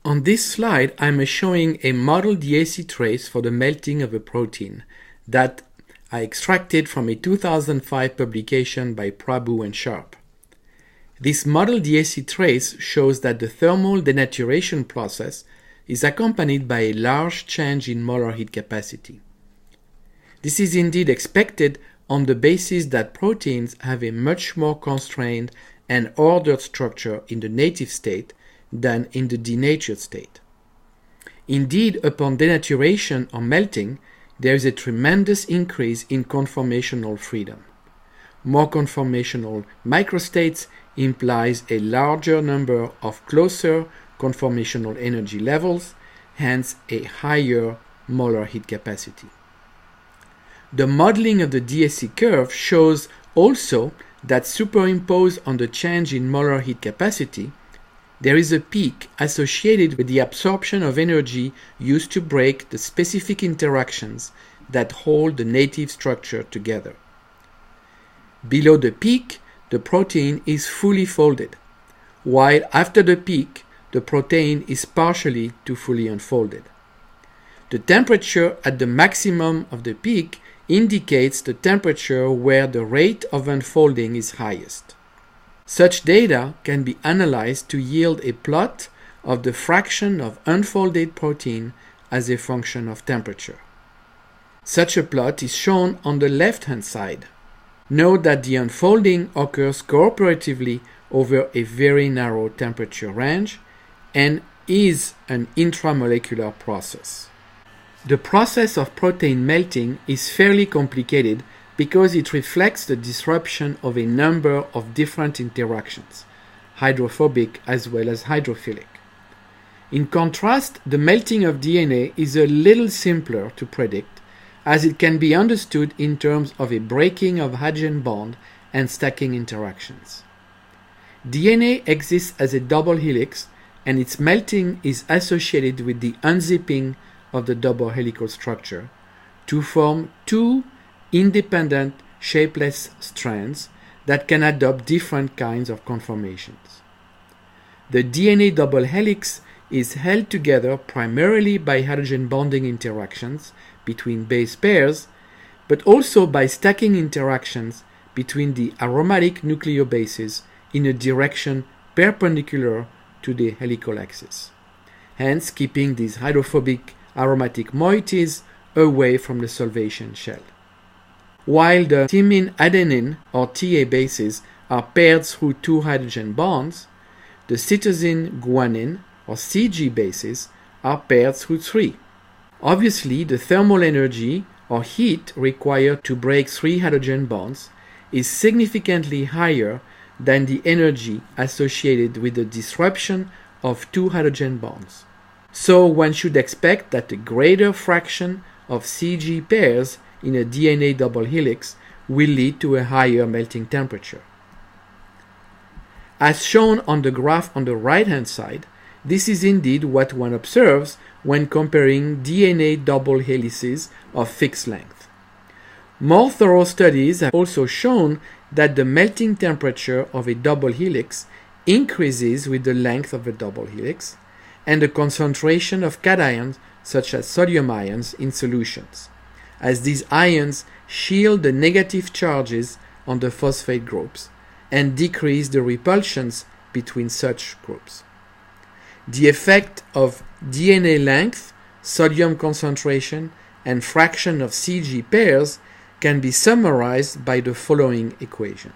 On this slide, I'm showing a model DAC trace for the melting of a protein that I extracted from a 2005 publication by Prabhu and Sharp. This model DAC trace shows that the thermal denaturation process is accompanied by a large change in molar heat capacity. This is indeed expected on the basis that proteins have a much more constrained and ordered structure in the native state than in the denatured state. Indeed, upon denaturation or melting, there is a tremendous increase in conformational freedom. More conformational microstates implies a larger number of closer conformational energy levels, hence a higher molar heat capacity. The modeling of the DAC curve shows also that superimposed on the change in molar heat capacity, there is a peak associated with the absorption of energy used to break the specific interactions that hold the native structure together. Below the peak, the protein is fully folded, while after the peak, the protein is partially to fully unfolded. The temperature at the maximum of the peak indicates the temperature where the rate of unfolding is highest. Such data can be analyzed to yield a plot of the fraction of unfolded protein as a function of temperature. Such a plot is shown on the left-hand side. Note that the unfolding occurs cooperatively over a very narrow temperature range and is an intramolecular process. The process of protein melting is fairly complicated because it reflects the disruption of a number of different interactions, hydrophobic as well as hydrophilic. In contrast, the melting of DNA is a little simpler to predict, as it can be understood in terms of a breaking of hydrogen bond and stacking interactions. DNA exists as a double helix, and its melting is associated with the unzipping of the double helical structure to form two independent shapeless strands that can adopt different kinds of conformations. The DNA double helix is held together primarily by hydrogen bonding interactions between base pairs, but also by stacking interactions between the aromatic nucleobases in a direction perpendicular to the helical axis, hence keeping these hydrophobic aromatic moieties away from the solvation shell. While the thymine-adenine or TA bases are paired through two hydrogen bonds, the cytosine-guanine or CG bases are paired through three. Obviously, the thermal energy or heat required to break three hydrogen bonds is significantly higher than the energy associated with the disruption of two hydrogen bonds. So one should expect that the greater fraction of CG pairs in a DNA double helix will lead to a higher melting temperature. As shown on the graph on the right-hand side, this is indeed what one observes when comparing DNA double helices of fixed length. More thorough studies have also shown that the melting temperature of a double helix increases with the length of a double helix and the concentration of cations such as sodium ions in solutions, as these ions shield the negative charges on the phosphate groups and decrease the repulsions between such groups. The effect of DNA length, sodium concentration, and fraction of CG pairs can be summarized by the following equation.